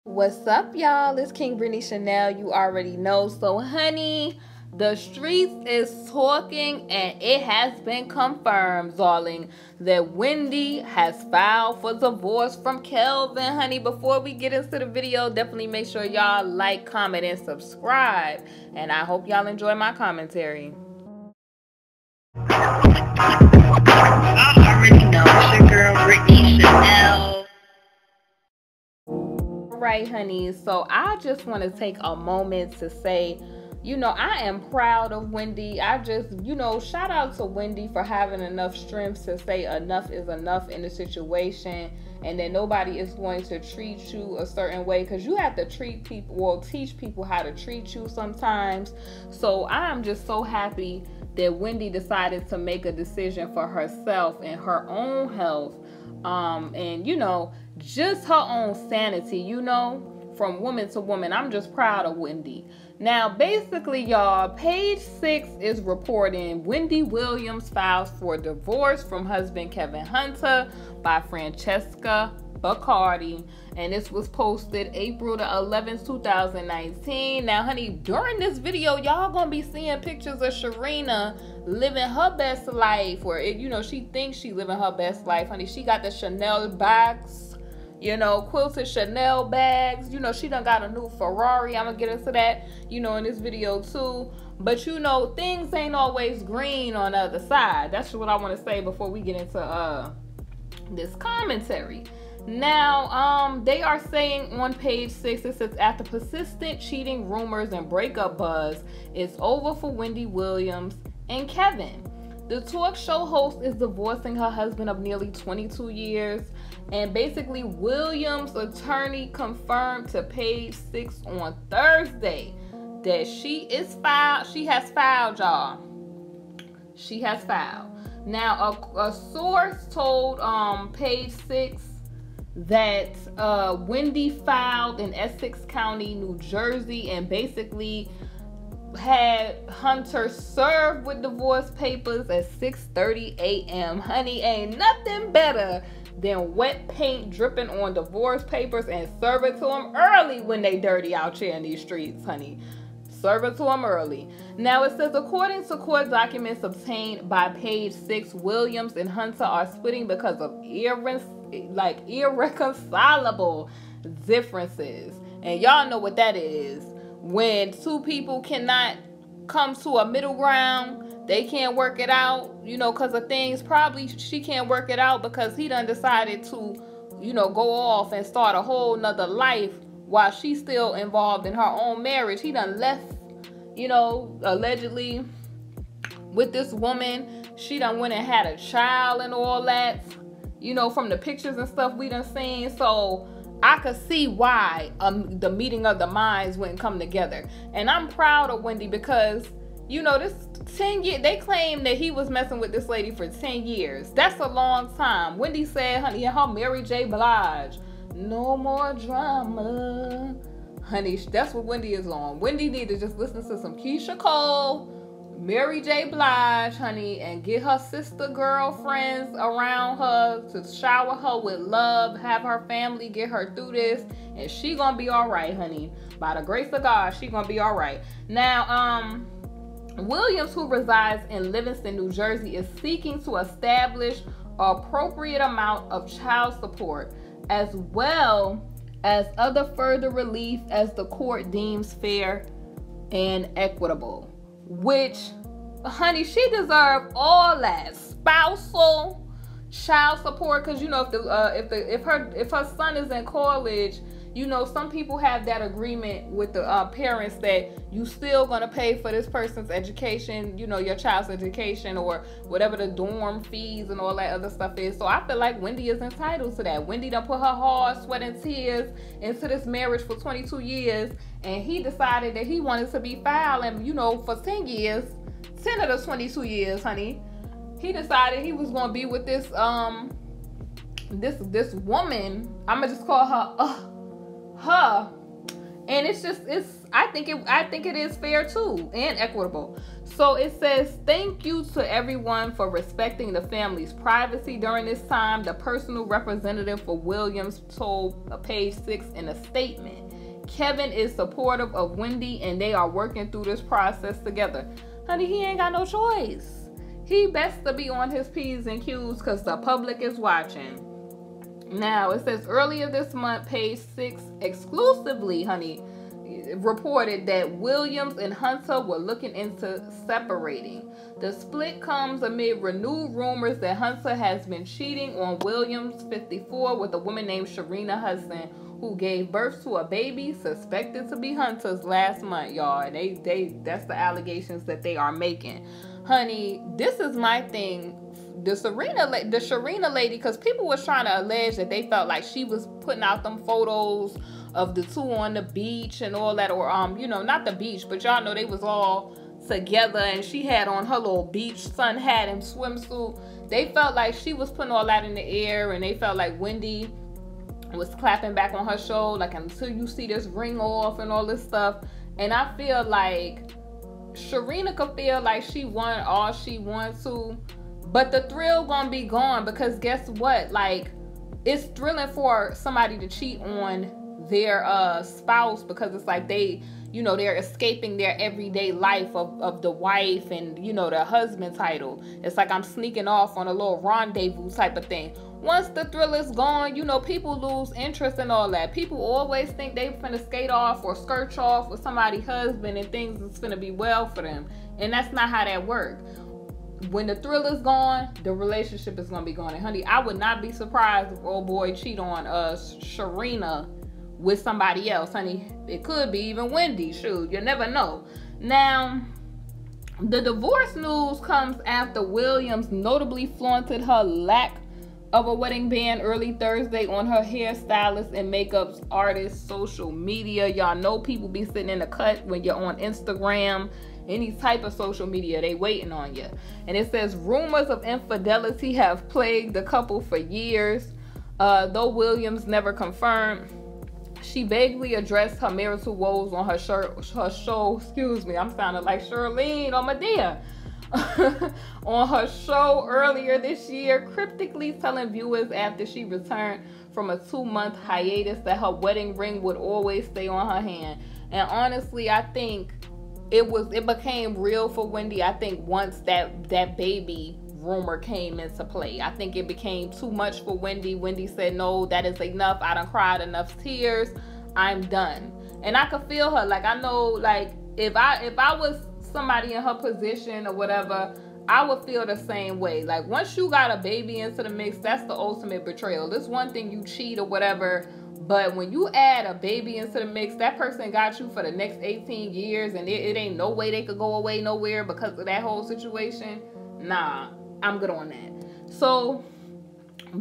What's up, y'all? It's KingBritneyChanel. You already know. So, honey, the streets is talking, and it has been confirmed, darling, that Wendy has filed for divorce from Kelvin. Honey, before we get into the video, definitely make sure y'all like, comment, and subscribe. And I hope y'all enjoy my commentary. I already know it's your girl, Britney Chanel. Right, honey, so I just want to take a moment to say, I am proud of Wendy. I just, shout out to Wendy for having enough strength to say enough is enough in the situation, and that nobody is going to treat you a certain way, because you have to treat people, or teach people how to treat you sometimes. So I'm just so happy that Wendy decided to make a decision for herself and her own health, and just her own sanity, from woman to woman. I'm just proud of Wendy. Now, basically, y'all, page 6 is reporting Wendy Williams files for divorce from husband Kevin Hunter by Francesca Bacardi, and this was posted April the 11th, 2019. Now, honey, during this video, y'all gonna be seeing pictures of Sharina living her best life, or she thinks she living her best life, honey. She got the Chanel bags, quilted Chanel bags. She done got a new Ferrari. I'm gonna get into that, in this video too. But things ain't always green on the other side. That's what I want to say before we get into this commentary. Now, they are saying on page 6, it says, after persistent cheating rumors and breakup buzz, it's over for Wendy Williams and Kevin. The talk show host is divorcing her husband of nearly 22 years. And basically, Williams' attorney confirmed to page 6 on Thursday that she has filed, y'all. She has filed. Now, a source told page 6 that Wendy filed in Essex County, New Jersey, and basically had Hunter served with divorce papers at 6:30 a.m. Honey, ain't nothing better than wet paint dripping on divorce papers, and serve it to them early when they dirty out here in these streets, honey. Serve it to them early. Now, it says, according to court documents obtained by page 6, Williams and Hunter are splitting because of irreconcilable differences. And y'all know what that is. When two people cannot come to a middle ground, they can't work it out, because of things. Probably she can't work it out because he done decided to, go off and start a whole nother life while she's still involved in her own marriage. He done left, allegedly with this woman. She done went and had a child and all that, from the pictures and stuff we done seen. So I could see why the meeting of the minds wouldn't come together. And I'm proud of Wendy because, this 10 years, they claim that he was messing with this lady for 10 years. That's a long time. Wendy said, honey, her Mary J. Blige, no more drama. Honey, that's what Wendy is on. Wendy need to just listen to some Keisha Cole, Mary J. Blige, honey, and get her sister girlfriends around her to shower her with love, have her family get her through this, and she gonna be all right, honey. By the grace of God, she gonna be all right. Now, Williams, who resides in Livingston, New Jersey, is seeking to establish an appropriate amount of child support, as well as other further relief as the court deems fair and equitable. Which, honey, she deserves all that spousal child support, because if her son is in college, some people have that agreement with the parents that you still gonna pay for this person's education, your child's education, or whatever the dorm fees and all that other stuff is. So I feel like Wendy is entitled to that. Wendy done put her hard sweat and tears into this marriage for 22 years, and he decided that he wanted to be foul, and for 10 years, 10 of the 22 years, honey, he decided he was gonna be with this this woman. I'ma just call her her. And I think it is fair too, and equitable. So it says, thank you to everyone for respecting the family's privacy during this time, the personal representative for Williams told Page 6 in a statement. Kevin is supportive of Wendy and they are working through this process together. Honey, he ain't got no choice. He best to be on his P's and Q's because the public is watching. Now, it says earlier this month, Page 6 exclusively, honey, reported that Williams and Hunter were looking into separating. The split comes amid renewed rumors that Hunter has been cheating on Williams, 54, with a woman named Sharina Hudson, who gave birth to a baby suspected to be Hunter's last month, y'all. And that's the allegations that they are making. Honey, this is my thing. The Sharina lady, because people was trying to allege that they felt like she was putting out them photos of the two on the beach and all that, or not the beach, but y'all know they was all together and she had on her little beach sun hat and swimsuit. They felt like she was putting all that in the air, and they felt like Wendy was clapping back on her show, like, until you see this ring off and all this stuff. And I feel like Sharina could feel like she won all she wants to, but the thrill gonna be gone, because guess what? Like, it's thrilling for somebody to cheat on their spouse, because it's like they're escaping their everyday life of the wife and the husband title. It's like I'm sneaking off on a little rendezvous type of thing. Once the thrill is gone, people lose interest in all that. People always think they finna skate off or skirt off with somebody's husband and things is finna be well for them, and that's not how that works. When the thrill is gone, the relationship is gonna be gone. And honey, I would not be surprised if old boy cheat on Sharina with somebody else, honey. It could be even Wendy. Shoot, you never know. Now, the divorce news comes after Williams notably flaunted her lack of a wedding band early Thursday on her hairstylist and makeup artist social media. Y'all know people be sitting in the cut when you're on Instagram, any type of social media, they waiting on you. And it says rumors of infidelity have plagued the couple for years. Though Williams never confirmed, she vaguely addressed her marital woes on her show, excuse me, I'm sounding like Charlene on Medea, on her show earlier this year, cryptically telling viewers after she returned from a 2-month hiatus that her wedding ring would always stay on her hand. And honestly, I think it became real for Wendy. I think once that baby rumor came into play, I think it became too much for Wendy. Wendy said, no, that is enough. I done cried enough tears. I'm done. And I could feel her. Like, I know, like, if I was somebody in her position or whatever, I would feel the same way. Like, once you got a baby into the mix, that's the ultimate betrayal. It's one thing you cheat or whatever, but when you add a baby into the mix, that person got you for the next 18 years, and it ain't no way they could go away nowhere because of that whole situation. Nah, I'm good on that. So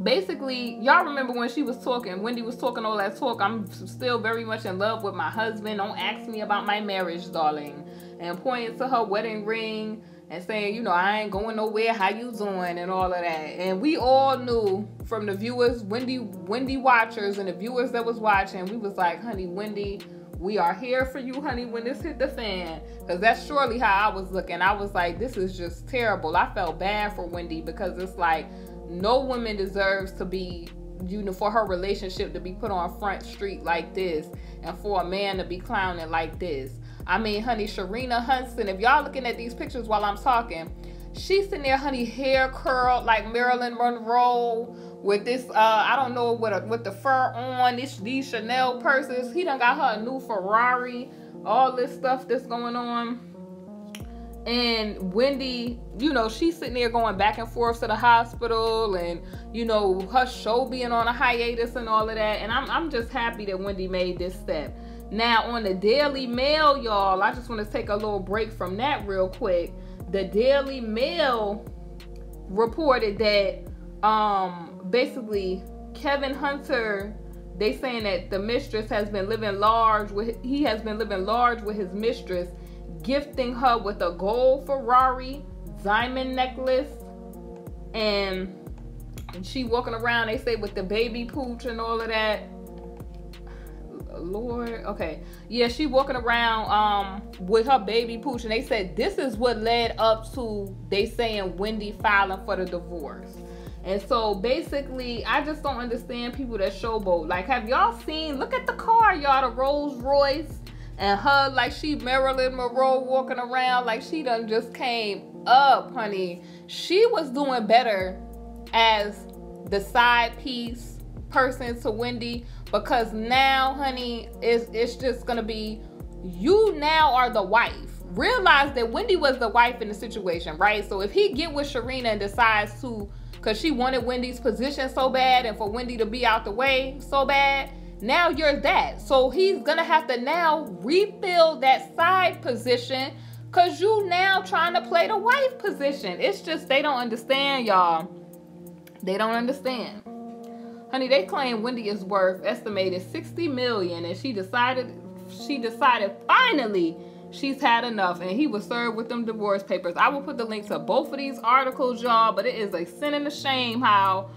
basically, y'all remember when she was talking, Wendy was talking all that talk, I'm still very much in love with my husband, don't ask me about my marriage, darling, and pointing to her wedding ring and saying, I ain't going nowhere, how you doing, and all of that. And we all knew from the viewers, Wendy watchers and the viewers that was watching, we was like, honey, Wendy, we are here for you, honey, when this hit the fan. Because that's surely how I was looking. I was like, this is just terrible. I felt bad for Wendy, because it's like, no woman deserves to be, for her relationship to be put on Front Street like this, and for a man to be clowning like this. I mean, honey, Sharina Hudson, if y'all looking at these pictures while I'm talking, she's sitting there, honey, hair curled like Marilyn Monroe with this, I don't know, with the fur on, these Chanel purses. He done got her a new Ferrari, all this stuff that's going on. And Wendy, she's sitting there going back and forth to the hospital, and, her show being on a hiatus and all of that. And I'm just happy that Wendy made this step. Now, on the Daily Mail, y'all, I just want to take a little break from that real quick. The Daily Mail reported that basically Kevin Hunter, they saying that the mistress has been living large with his mistress, gifting her with a gold Ferrari, diamond necklace, and she walking around, they say, with the baby pooch and all of that. Lord. Okay. Yeah, she walking around with her baby Pooch, and they said this is what led up to they saying Wendy filing for the divorce. And so basically, I just don't understand people that showboat. Like, have y'all seen, look at the car, y'all, the Rolls Royce, and her like she Marilyn Monroe walking around like she done just came up, honey. She was doing better as the side piece person to Wendy, because now, honey, it's just gonna be, you now are the wife. Realize that Wendy was the wife in the situation, right? So if he get with Sharina and decides to, because she wanted Wendy's position so bad and for Wendy to be out the way so bad, now you're that. So he's gonna have to now refill that side position because you now trying to play the wife position. It's just, they don't understand, y'all. They don't understand. Honey, they claim Wendy is worth estimated $60 million, and she decided finally she's had enough, and he was served with them divorce papers. I will put the link to both of these articles, y'all, but it is a sin and a shame how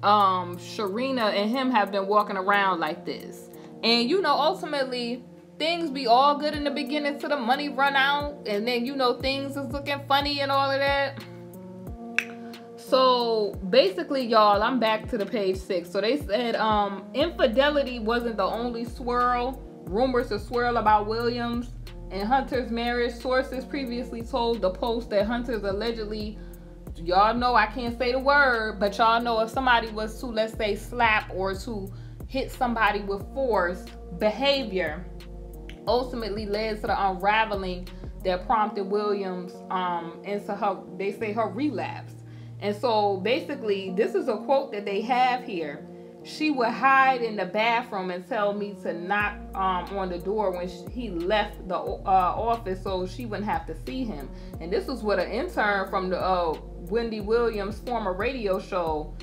Sharina and him have been walking around like this. And you know, ultimately things be all good in the beginning till the money run out, and then you know things is looking funny and all of that. So basically, y'all, I'm back to the page 6. So they said infidelity wasn't the only swirl. Rumors to swirl about Williams and Hunter's marriage. Sources previously told the Post that Hunter's allegedly, y'all know I can't say the word, but y'all know if somebody was to, let's say, slap or to hit somebody with force behavior, ultimately led to the unraveling that prompted Williams into her, they say, her relapse. And so basically, this is a quote that they have here. She would hide in the bathroom and tell me to knock on the door when he left the office so she wouldn't have to see him. And this was what an intern from the Wendy Williams' former radio show,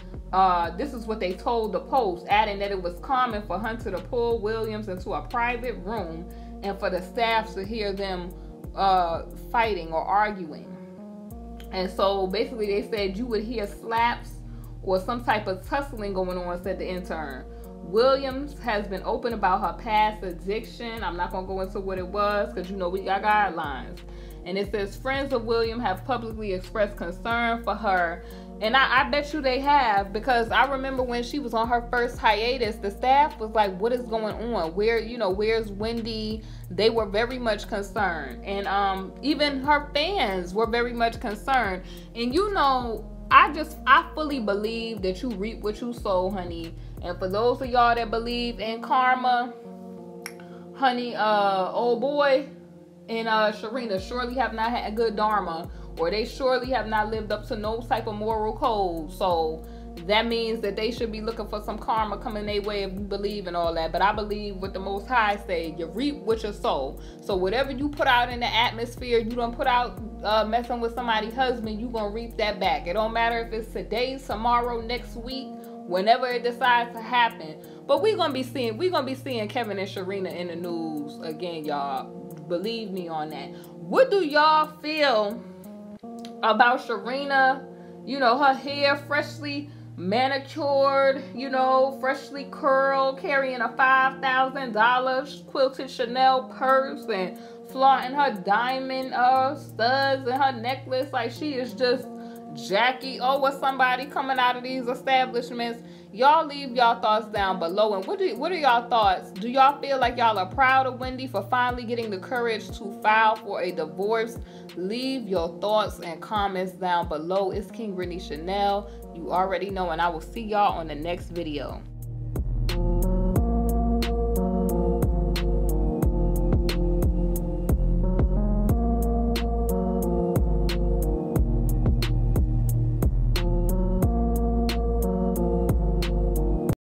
this is what they told the Post, adding that it was common for Hunter to pull Williams into a private room and for the staff to hear them fighting or arguing. And so basically they said you would hear slaps or some type of tussling going on, said the intern. Williams has been open about her past addiction. I'm not going to go into what it was because you know we got guidelines. And it says friends of William have publicly expressed concern for her. And I bet you they have, because I remember when she was on her first hiatus, the staff was like, what is going on? Where, you know, where's Wendy? They were very much concerned. And even her fans were very much concerned. And you know, I fully believe that you reap what you sow, honey. And for those of y'all that believe in karma, honey, old boy and Sharina surely have not had good dharma, or they surely have not lived up to no type of moral code. So that means that they should be looking for some karma coming their way if you believe in all that. But I believe what the Most High say, you reap what you sow. So whatever you put out in the atmosphere, you don't put out messing with somebody's husband, you gonna reap that back. It don't matter if it's today, tomorrow, next week, whenever it decides to happen. But we're gonna be seeing Kevin and Sharina in the news again, y'all. Believe me on that. What do y'all feel about Sharina? You know, her hair freshly manicured, you know, freshly curled, carrying a $5,000 quilted Chanel purse and flaunting her diamond studs and her necklace like she is just Jackie or somebody coming out of these establishments. Y'all leave y'all thoughts down below. And what are y'all thoughts? Do y'all feel like y'all are proud of Wendy for finally getting the courage to file for a divorce? Leave your thoughts and comments down below. It's KingBritneyChanel. You already know, and I will see y'all on the next video.